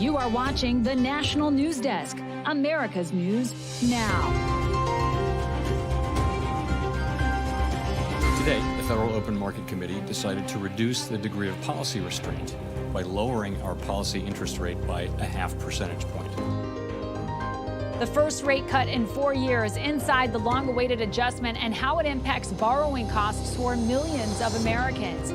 You are watching the National News Desk, America's News Now. Today, the Federal Open Market Committee decided to reduce the degree of policy restraint by lowering our policy interest rate by a half percentage point. The first rate cut in 4 years, inside the long-awaited adjustment and how it impacts borrowing costs for millions of Americans.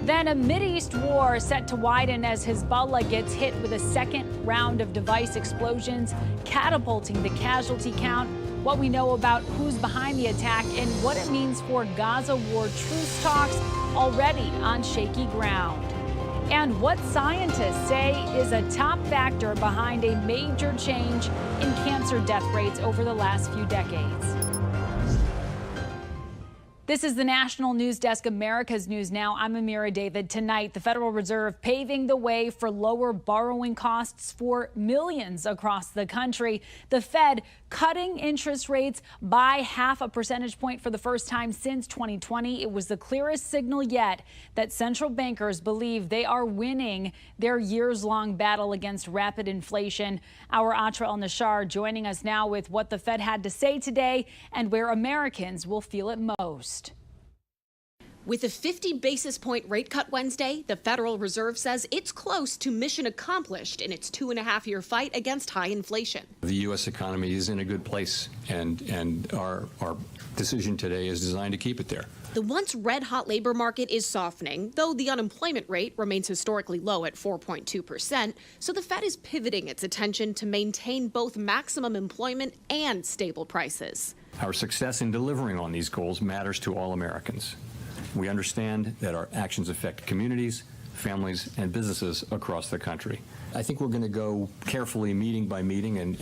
Then a Mideast war set to widen as Hezbollah gets hit with a second round of device explosions, catapulting the casualty count, what we know about who's behind the attack, and what it means for Gaza war truce talks already on shaky ground. And what scientists say is a top factor behind a major change in cancer death rates over the last few decades. This is the National News Desk, America's News Now. I'm Amira David. Tonight, the Federal Reserve paving the way for lower borrowing costs for millions across the country. The Fed cutting interest rates by half a percentage point for the first time since 2020. It was the clearest signal yet that central bankers believe they are winning their years-long battle against rapid inflation. Our Atra El-Nashar joining us now with what the Fed had to say today and where Americans will feel it most. With a 50 basis point rate cut Wednesday, the Federal Reserve says it's close to mission accomplished in its 2.5-year fight against high inflation. The U.S. economy is in a good place, and our decision today is designed to keep it there. The once red-hot labor market is softening, though the unemployment rate remains historically low at 4.2%, so the Fed is pivoting its attention to maintain both maximum employment and stable prices. Our success in delivering on these goals matters to all Americans. We understand that our actions affect communities, families, and businesses across the country. I think we're going to go carefully meeting by meeting and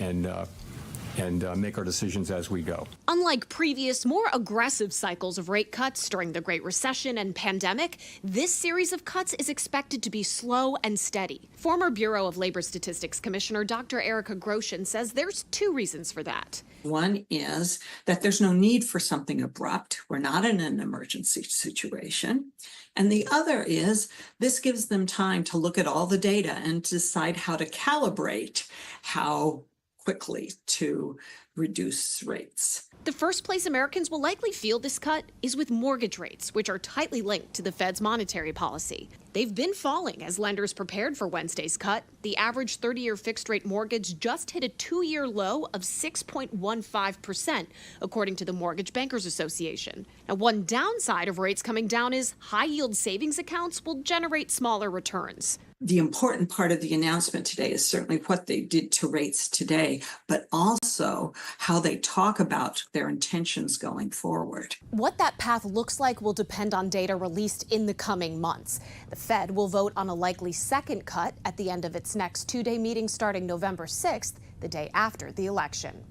make our decisions as we go. Unlike previous, more aggressive cycles of rate cuts during the Great Recession and pandemic, this series of cuts is expected to be slow and steady. Former Bureau of Labor Statistics Commissioner Dr. Erica Groshin says there's two reasons for that. One is that there's no need for something abrupt. We're not in an emergency situation. And the other is this gives them time to look at all the data and decide how to calibrate how quickly to reduce rates. The first place Americans will likely feel this cut is with mortgage rates, which are tightly linked to the Fed's monetary policy. They've been falling as lenders prepared for Wednesday's cut. The average 30-year fixed-rate mortgage just hit a 2-year low of 6.15%, according to the Mortgage Bankers Association. Now, one downside of rates coming down is high-yield savings accounts will generate smaller returns. The important part of the announcement today is certainly what they did to rates today, but also how they talk about their intentions going forward. What that path looks like will depend on data released in the coming months. The Fed will vote on a likely second cut at the end of its next two-day meeting starting November 6th, the day after the election.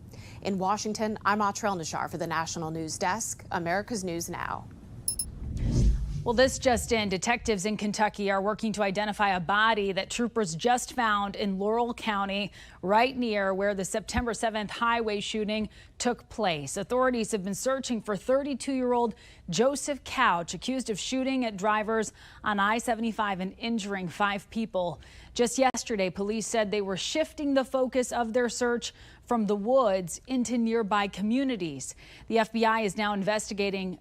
In Washington, I'm Atra El-Nashar for the National News Desk, America's News Now. Well, this just in, detectives in Kentucky are working to identify a body that troopers just found in Laurel County, right near where the September 7th highway shooting took place. Authorities have been searching for 32-year-old Joseph Couch, accused of shooting at drivers on I-75 and injuring 5 people. Just yesterday, police said they were shifting the focus of their search from the woods into nearby communities. The FBI is now investigating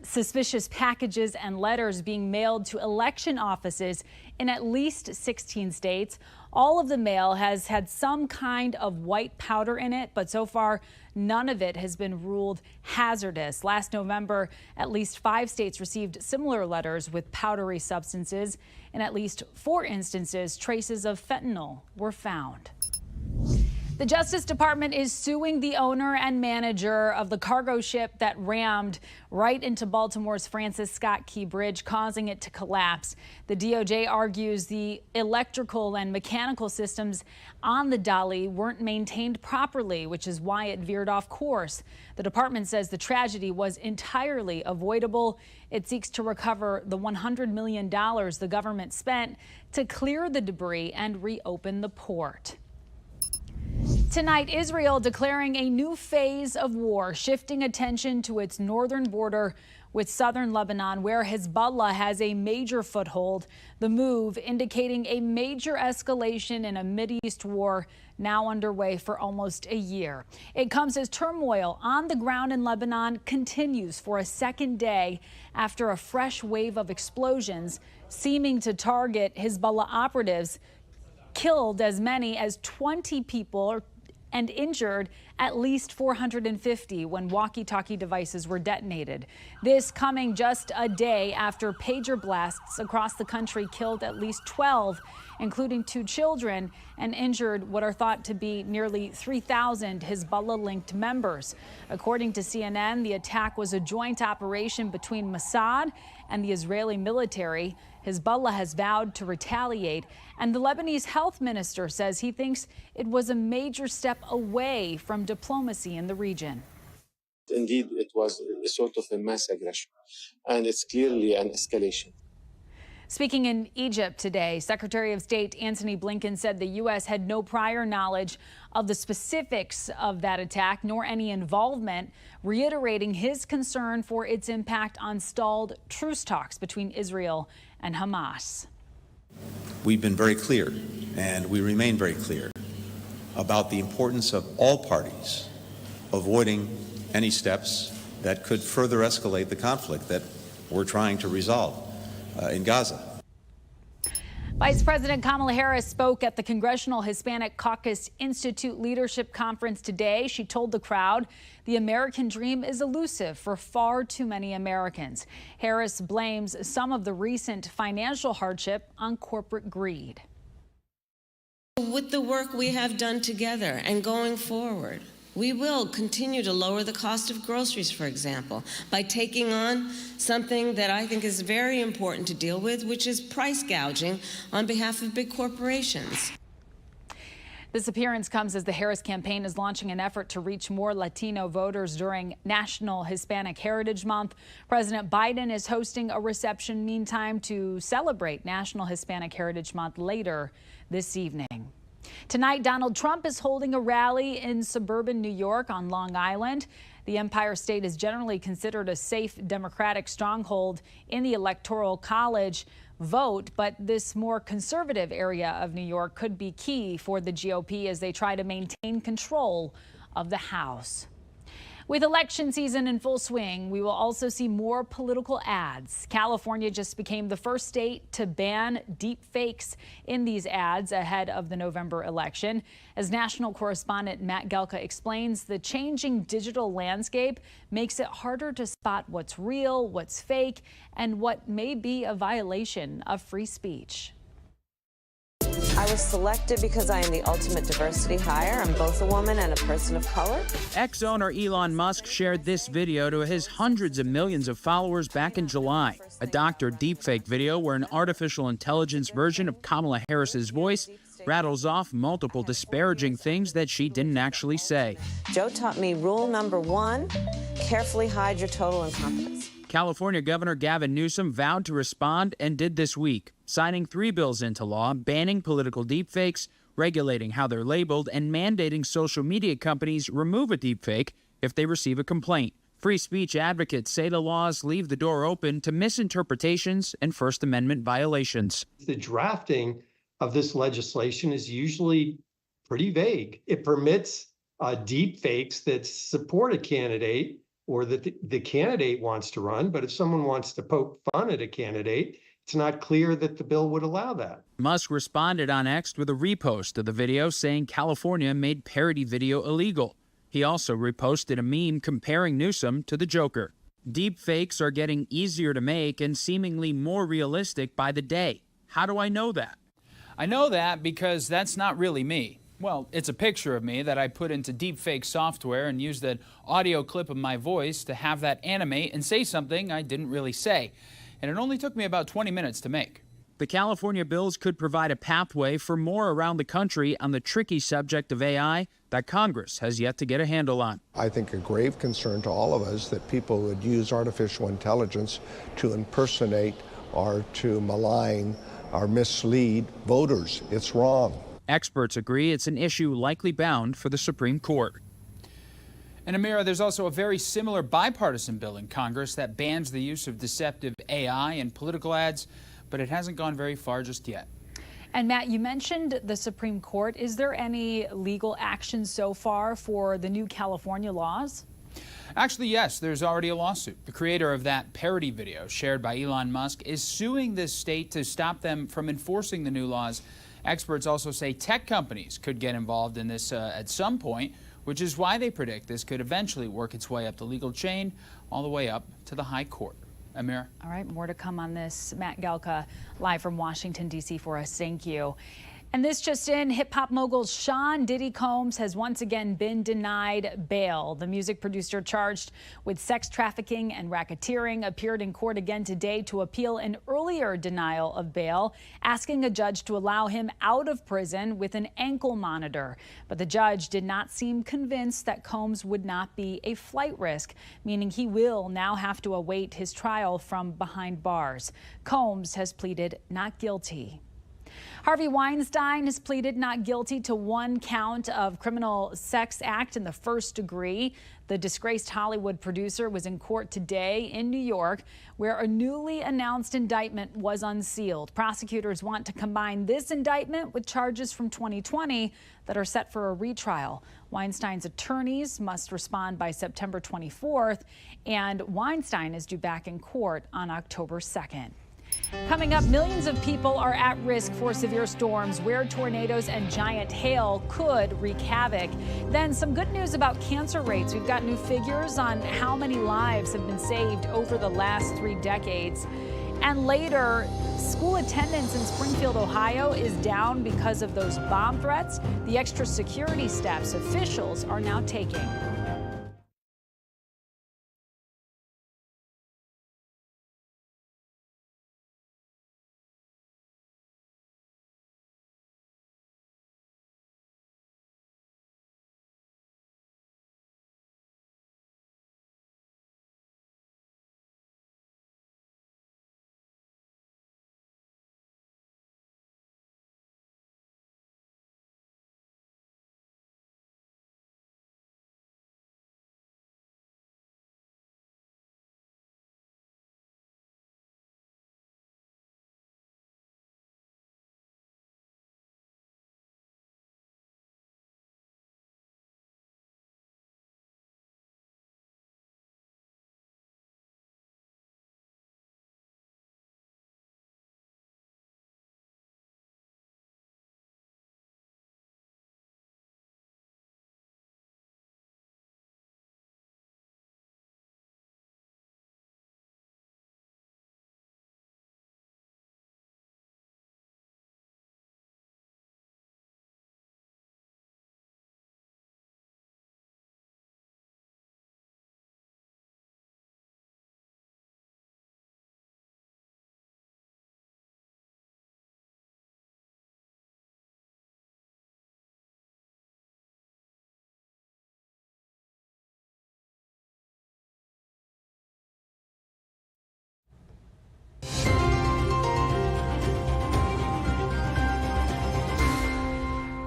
suspicious packages and letters being mailed to election offices in at least 16 states. All of the mail has had some kind of white powder in it, but so far none of it has been ruled hazardous. Last November, at least 5 states received similar letters with powdery substances. In at least 4 instances, traces of fentanyl were found. The Justice Department is suing the owner and manager of the cargo ship that rammed right into Baltimore's Francis Scott Key Bridge, causing it to collapse. The DOJ argues the electrical and mechanical systems on the dolly weren't maintained properly, which is why it veered off course. The department says the tragedy was entirely avoidable. It seeks to recover the $100 million the government spent to clear the debris and reopen the port. Tonight, Israel declaring a new phase of war, shifting attention to its northern border with southern Lebanon, where Hezbollah has a major foothold. The move indicating a major escalation in a Mideast war now underway for almost a year. It comes as turmoil on the ground in Lebanon continues for a second day after a fresh wave of explosions seeming to target Hezbollah operatives killed as many as 20 people and injured at least 450 when walkie-talkie devices were detonated. This coming just a day after pager blasts across the country killed at least 12, including 2 children, and injured what are thought to be nearly 3,000 Hezbollah-linked members. According to CNN, the attack was a joint operation between Mossad and the Israeli military. Hezbollah has vowed to retaliate, and the Lebanese health minister says he thinks it was a major step away from diplomacy in the region. Indeed, it was a sort of a mass aggression, and it's clearly an escalation. Speaking in Egypt today, Secretary of State Antony Blinken said the U.S. had no prior knowledge of the specifics of that attack, nor any involvement, reiterating his concern for its impact on stalled truce talks between Israel and Hamas. We've been very clear, and we remain very clear, about the importance of all parties avoiding any steps that could further escalate the conflict that we're trying to resolve in Gaza. Vice President Kamala Harris spoke at the Congressional Hispanic Caucus Institute Leadership Conference today. She told the crowd the American dream is elusive for far too many Americans. Harris blames some of the recent financial hardship on corporate greed. With the work we have done together and going forward, we will continue to lower the cost of groceries, for example, by taking on something that I think is very important to deal with, which is price gouging on behalf of big corporations. This appearance comes as the Harris campaign is launching an effort to reach more Latino voters during National Hispanic Heritage Month. President Biden is hosting a reception meantime to celebrate National Hispanic Heritage Month later this evening. Tonight, Donald Trump is holding a rally in suburban New York on Long Island. The Empire State is generally considered a safe Democratic stronghold in the Electoral College vote, but this more conservative area of New York could be key for the GOP as they try to maintain control of the House. With election season in full swing, we will also see more political ads. California just became the first state to ban deepfakes in these ads ahead of the November election. As national correspondent Matt Gelka explains, the changing digital landscape makes it harder to spot what's real, what's fake, and what may be a violation of free speech. I was selected because I am the ultimate diversity hire. I'm both a woman and a person of color. Ex-owner Elon Musk shared this video to his hundreds of millions of followers back in July. A doctored deepfake video where an artificial intelligence version of Kamala Harris's voice rattles off multiple disparaging things that she didn't actually say. Joe taught me rule number 1, carefully hide your total incompetence. California Governor Gavin Newsom vowed to respond and did this week, signing 3 bills into law banning political deepfakes, regulating how they're labeled, and mandating social media companies remove a deepfake if they receive a complaint. Free speech advocates say the laws leave the door open to misinterpretations and First Amendment violations. The drafting of this legislation is usually pretty vague. It permits deepfakes that support a candidate or that the candidate wants to run, but if someone wants to poke fun at a candidate, it's not clear that the bill would allow that. Musk responded on X with a repost of the video saying California made parody video illegal. He also reposted a meme comparing Newsom to the Joker. Deepfakes are getting easier to make and seemingly more realistic by the day. How do I know that? I know that because that's not really me. Well, it's a picture of me that I put into deepfake software and used an audio clip of my voice to have that animate and say something I didn't really say. And it only took me about 20 minutes to make. The California bills could provide a pathway for more around the country on the tricky subject of AI that Congress has yet to get a handle on. I think a grave concern to all of us that people would use artificial intelligence to impersonate or to malign or mislead voters. It's wrong. Experts agree it's an issue likely bound for the Supreme Court. And Amira, there's also a very similar bipartisan bill in Congress that bans the use of deceptive AI in political ads, but it hasn't gone very far just yet. And Matt, you mentioned the Supreme Court. Is there any legal action so far for the new California laws? Actually, yes, there's already a lawsuit. The creator of that parody video shared by Elon Musk is suing this state to stop them from enforcing the new laws. Experts also say tech companies could get involved in this at some point, which is why they predict this could eventually work its way up the legal chain, all the way up to the high court. Amir? All right, more to come on this. Matt Galka, live from Washington, D.C. for us. Thank you. And this just in, hip-hop mogul Sean Diddy Combs has once again been denied bail. The music producer charged with sex trafficking and racketeering appeared in court again today to appeal an earlier denial of bail, asking a judge to allow him out of prison with an ankle monitor. But the judge did not seem convinced that Combs would not be a flight risk, meaning he will now have to await his trial from behind bars. Combs has pleaded not guilty. Harvey Weinstein has pleaded not guilty to one count of criminal sex act in the first degree. The disgraced Hollywood producer was in court today in New York, where a newly announced indictment was unsealed. Prosecutors want to combine this indictment with charges from 2020 that are set for a retrial. Weinstein's attorneys must respond by September 24th, and Weinstein is due back in court on October 2nd. Coming up, millions of people are at risk for severe storms where tornadoes and giant hail could wreak havoc. Then some good news about cancer rates. We've got new figures on how many lives have been saved over the last 3 decades. And later, school attendance in Springfield, Ohio is down because of those bomb threats. The extra security steps officials are now taking.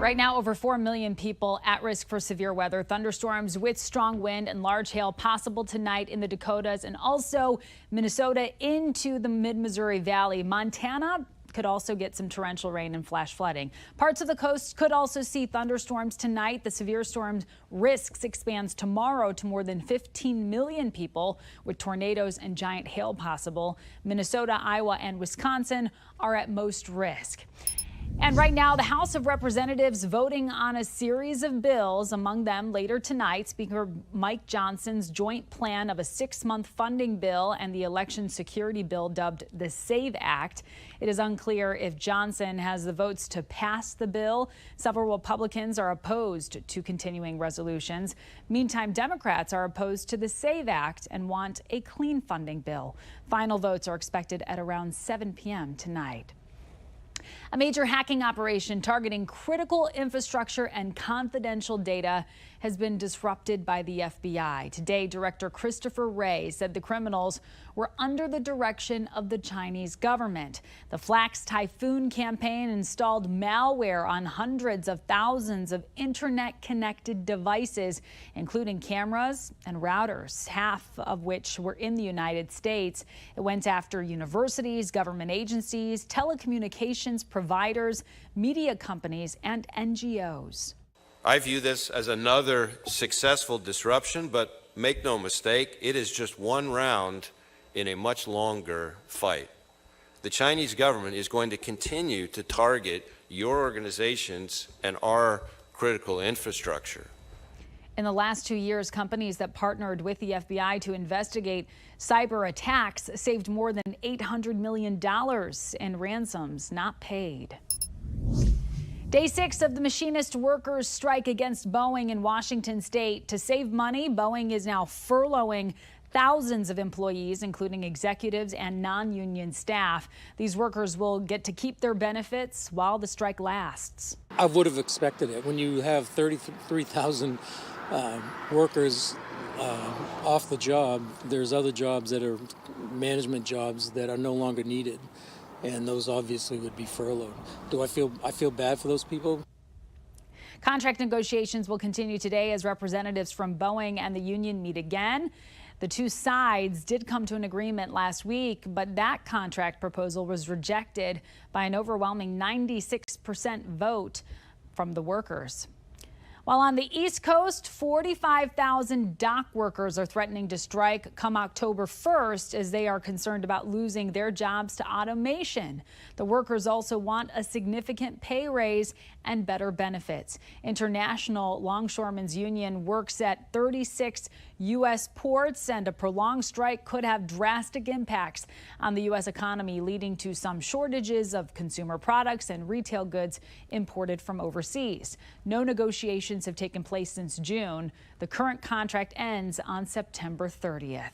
Right now, over 4 million people at risk for severe weather. Thunderstorms with strong wind and large hail possible tonight in the Dakotas and also Minnesota into the mid-Missouri Valley. Montana could also get some torrential rain and flash flooding. Parts of the coast could also see thunderstorms tonight. The severe storm risks expands tomorrow to more than 15 million people with tornadoes and giant hail possible. Minnesota, Iowa, and Wisconsin are at most risk. And right now, the House of Representatives voting on a series of bills, among them later tonight, Speaker Mike Johnson's joint plan of a 6-month funding bill and the election security bill dubbed the SAVE Act. It is unclear if Johnson has the votes to pass the bill. Several Republicans are opposed to continuing resolutions. Meantime, Democrats are opposed to the SAVE Act and want a clean funding bill. Final votes are expected at around 7 p.m. tonight. A major hacking operation targeting critical infrastructure and confidential data has been disrupted by the FBI. Today, Director Christopher Wray said the criminals were under the direction of the Chinese government. The Flax Typhoon campaign installed malware on hundreds of thousands of internet-connected devices, including cameras and routers, half of which were in the United States. It went after universities, government agencies, telecommunications providers, media companies, and NGOs. I view this as another successful disruption, but make no mistake, it is just one round in a much longer fight. The Chinese government is going to continue to target your organizations and our critical infrastructure. In the last 2 years, companies that partnered with the FBI to investigate cyber attacks saved more than $800 million in ransoms not paid. Day 6 of the machinist workers' strike against Boeing in Washington state. To save money, Boeing is now furloughing thousands of employees, including executives and non-union staff. These workers will get to keep their benefits while the strike lasts. I would have expected it. When you have 33,000 workers off the job, there's other jobs that are management jobs that are no longer needed. And those obviously would be furloughed. I feel bad for those people? Contract negotiations will continue today as representatives from Boeing and the union meet again. The two sides did come to an agreement last week, but that contract proposal was rejected by an overwhelming 96% vote from the workers. While on the East Coast, 45,000 dock workers are threatening to strike come October 1st as they are concerned about losing their jobs to automation. The workers also want a significant pay raise and better benefits. International Longshoremen's Union works at 36 U.S. ports, and a prolonged strike could have drastic impacts on the U.S. economy, leading to some shortages of consumer products and retail goods imported from overseas. No negotiations have taken place since June. The current contract ends on September 30th.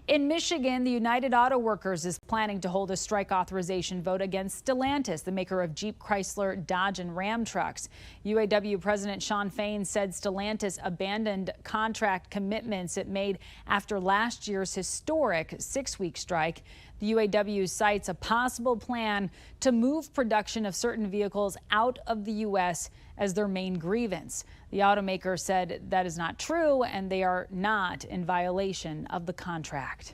In Michigan, the United Auto Workers is planning to hold a strike authorization vote against Stellantis, the maker of Jeep, Chrysler, Dodge, and Ram trucks. UAW President Shawn Fain said Stellantis abandoned contract commitments it made after last year's historic 6-week strike. The UAW cites a possible plan to move production of certain vehicles out of the U.S. as their main grievance. The automaker said that is not true, and they are not in violation of the contract.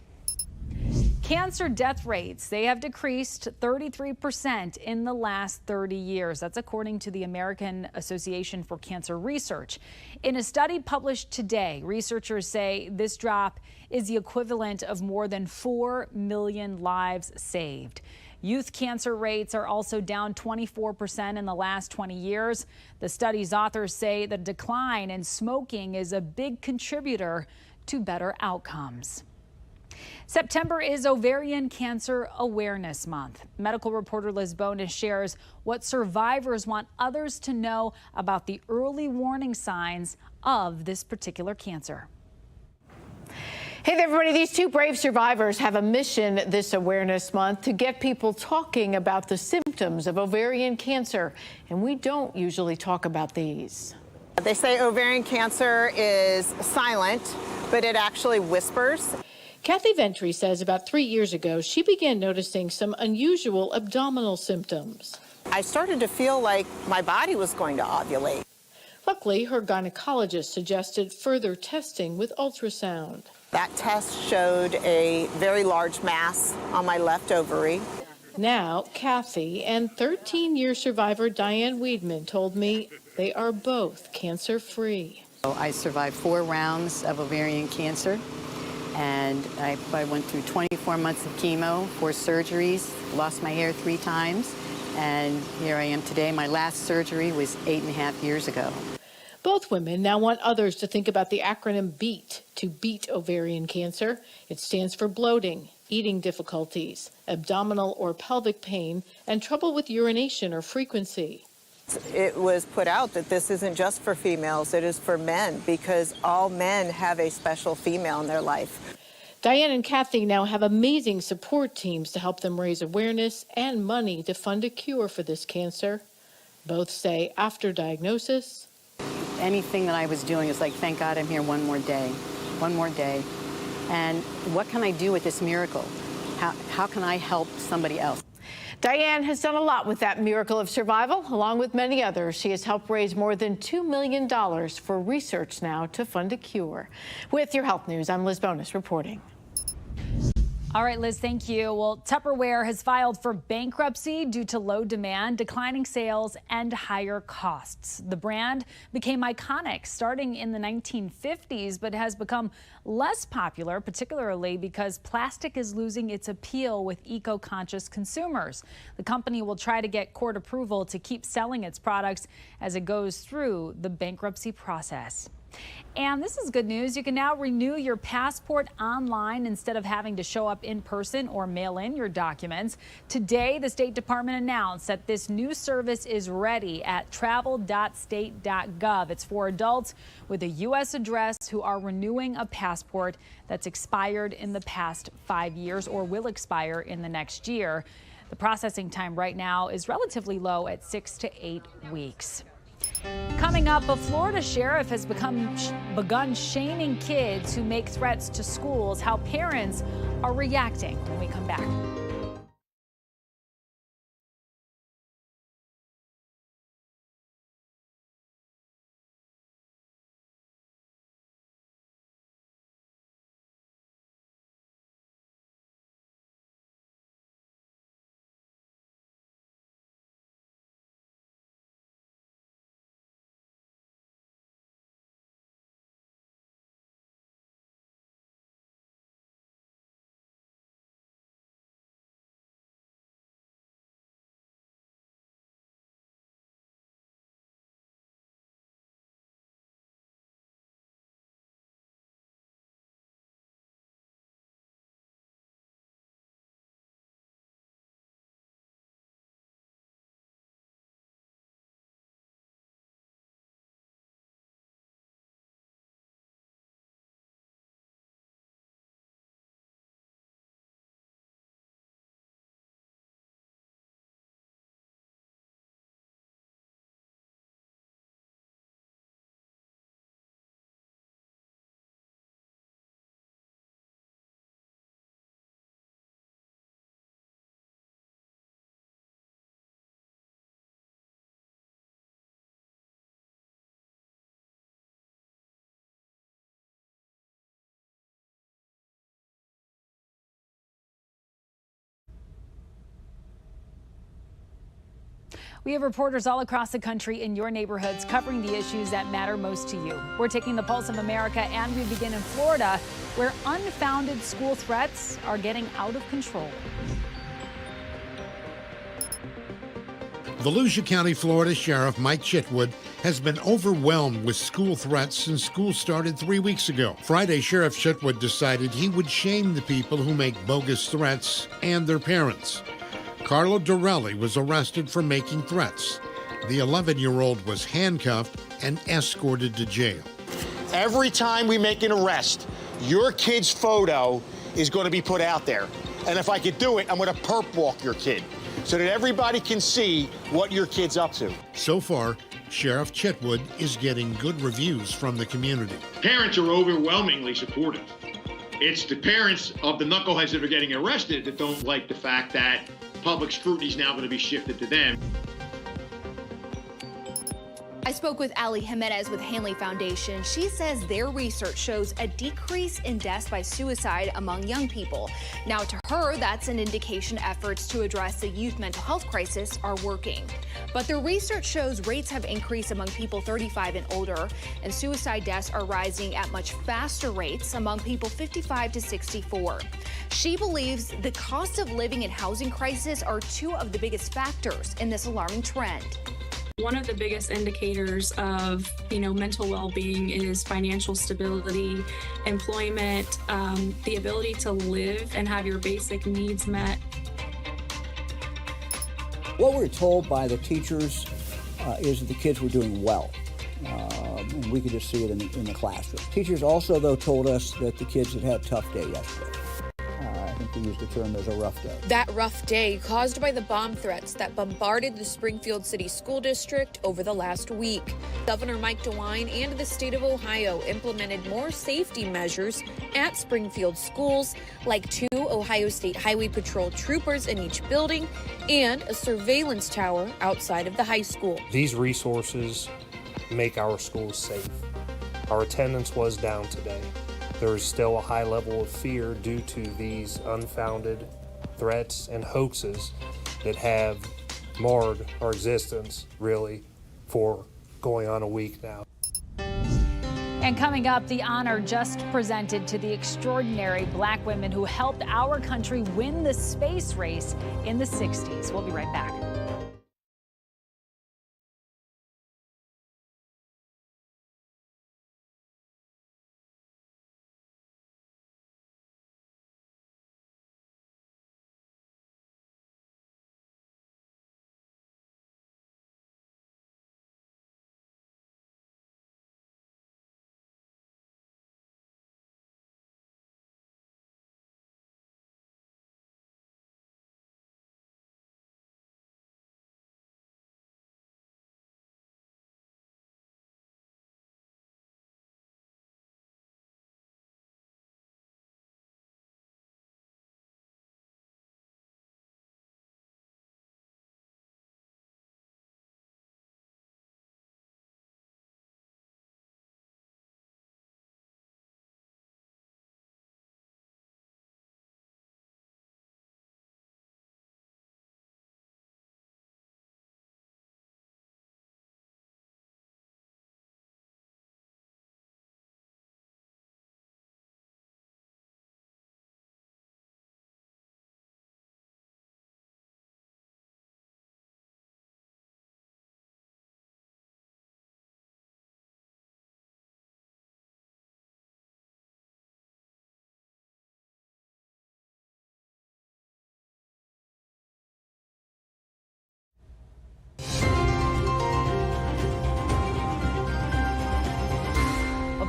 Cancer death rates, they have decreased 33% in the last 30 years. That's according to the American Association for Cancer Research. In a study published today, researchers say this drop is the equivalent of more than 4 million lives saved. Youth cancer rates are also down 24% in the last 20 years. The study's authors say the decline in smoking is a big contributor to better outcomes. September is Ovarian Cancer Awareness Month. Medical reporter Liz Bonis shares what survivors want others to know about the early warning signs of this particular cancer. Hey there, everybody. These two brave survivors have a mission this Awareness Month to get people talking about the symptoms of ovarian cancer, and we don't usually talk about these. They say ovarian cancer is silent, but it actually whispers. Kathy Ventry says about 3 years ago, she began noticing some unusual abdominal symptoms. I started to feel like my body was going to ovulate. Luckily, her gynecologist suggested further testing with ultrasound. That test showed a very large mass on my left ovary. Now, Kathy and 13-year survivor Diane Weidman told me they are both cancer-free. I survived 4 rounds of ovarian cancer, and I went through 24 months of chemo, 4 surgeries, lost my hair 3 times, and here I am today. My last surgery was 8.5 years ago. Both women now want others to think about the acronym BEAT, to beat ovarian cancer. It stands for bloating, eating difficulties, abdominal or pelvic pain, and trouble with urination or frequency. It was put out that this isn't just for females, it is for men, because all men have a special female in their life. Diane and Kathy now have amazing support teams to help them raise awareness and money to fund a cure for this cancer. Both say after diagnosis, anything that I was doing is like, thank God I'm here one more day. One more day. And what can I do with this miracle? How can I help somebody else? Diane has done a lot with that miracle of survival. Along with many others, she has helped raise more than $2 million for research now to fund a cure. With your health news, I'm Liz Bonus reporting. All right, Liz, thank you. Well, Tupperware has filed for bankruptcy due to low demand, declining sales, and higher costs. The brand became iconic starting in the 1950s, but has become less popular, particularly because plastic is losing its appeal with eco-conscious consumers. The company will try to get court approval to keep selling its products as it goes through the bankruptcy process. And this is good news. You can now renew your passport online instead of having to show up in person or mail in your documents. Today, the State Department announced that this new service is ready at travel.state.gov. It's for adults with a U.S. address who are renewing a passport that's expired in the past 5 years or will expire in the next year. The processing time right now is relatively low at 6 to 8 weeks. Coming up, a Florida sheriff has begun shaming kids who make threats to schools, how parents are reacting when we come back. We have reporters all across the country in your neighborhoods covering the issues that matter most to you. We're taking the pulse of America, and we begin in Florida, where unfounded school threats are getting out of control. Volusia County, Florida Sheriff Mike Chitwood has been overwhelmed with school threats since school started 3 weeks ago. Friday, Sheriff Chitwood decided he would shame the people who make bogus threats and their parents. Carlo Dorelli was arrested for making threats. The 11-year-old was handcuffed and escorted to jail. Every time we make an arrest, your kid's photo is going to be put out there. And if I could do it, I'm going to perp walk your kid so that everybody can see what your kid's up to. So far, Sheriff Chitwood is getting good reviews from the community. Parents are overwhelmingly supportive. It's the parents of the knuckleheads that are getting arrested that don't like the fact that public scrutiny is now going to be shifted to them. I spoke with Ali Jimenez with Hanley Foundation. She says their research shows a decrease in deaths by suicide among young people. Now, to her, that's an indication efforts to address the youth mental health crisis are working. But their research shows rates have increased among people 35 and older, and suicide deaths are rising at much faster rates among people 55 to 64. She believes the cost of living and housing crisis are two of the biggest factors in this alarming trend. One of the biggest indicators of, mental well-being is financial stability, employment, the ability to live and have your basic needs met. What we're told by the teachers is that the kids were doing well. And we could just see it in the classroom. Teachers also, though, told us that the kids had had a tough day yesterday. I think to use the term, as a rough day. That rough day caused by the bomb threats that bombarded the Springfield City School District over the last week. Governor Mike DeWine and the state of Ohio implemented more safety measures at Springfield schools, like 2 Ohio State Highway Patrol troopers in each building and a surveillance tower outside of the high school. These resources make our schools safe. Our attendance was down today. There is still a high level of fear due to these unfounded threats and hoaxes that have marred our existence, really, for going on a week now. And coming up, the honor just presented to the extraordinary Black women who helped our country win the space race in the 60s. We'll be right back.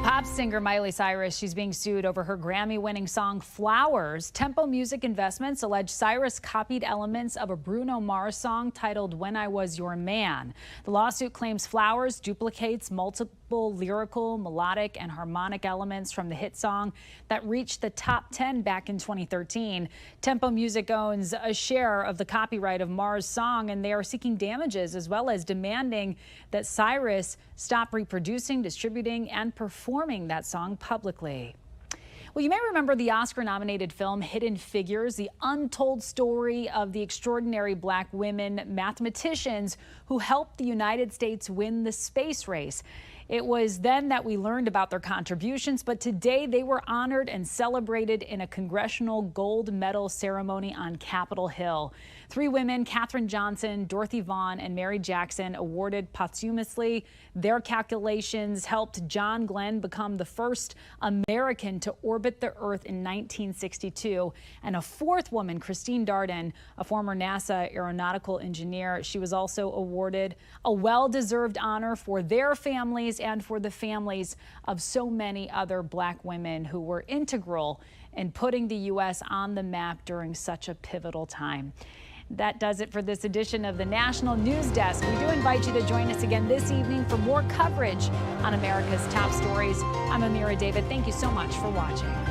Pop singer Miley Cyrus, she's being sued over her Grammy-winning song Flowers. Tempo Music Investments allege Cyrus copied elements of a Bruno Mars song titled When I Was Your Man. The lawsuit claims Flowers duplicates multiple lyrical, melodic, and harmonic elements from the hit song that reached the top 10 back in 2013. Tempo Music owns a share of the copyright of Mars' song, and they are seeking damages as well as demanding that Cyrus stop reproducing, distributing, and performing that song publicly. Well, you may remember the Oscar-nominated film Hidden Figures, the untold story of the extraordinary Black women mathematicians who helped the United States win the space race. It was then that we learned about their contributions, but today they were honored and celebrated in a Congressional gold medal ceremony on Capitol Hill. 3 women, Katherine Johnson, Dorothy Vaughan, and Mary Jackson, awarded posthumously. Their calculations helped John Glenn become the first American to orbit the Earth in 1962. And a 4th woman, Christine Darden, a former NASA aeronautical engineer, she was also awarded a well-deserved honor for their families and for the families of so many other Black women who were integral in putting the U.S. on the map during such a pivotal time. That does it for this edition of the National News Desk. We do invite you to join us again this evening for more coverage on America's top stories. I'm Amira David. Thank you so much for watching.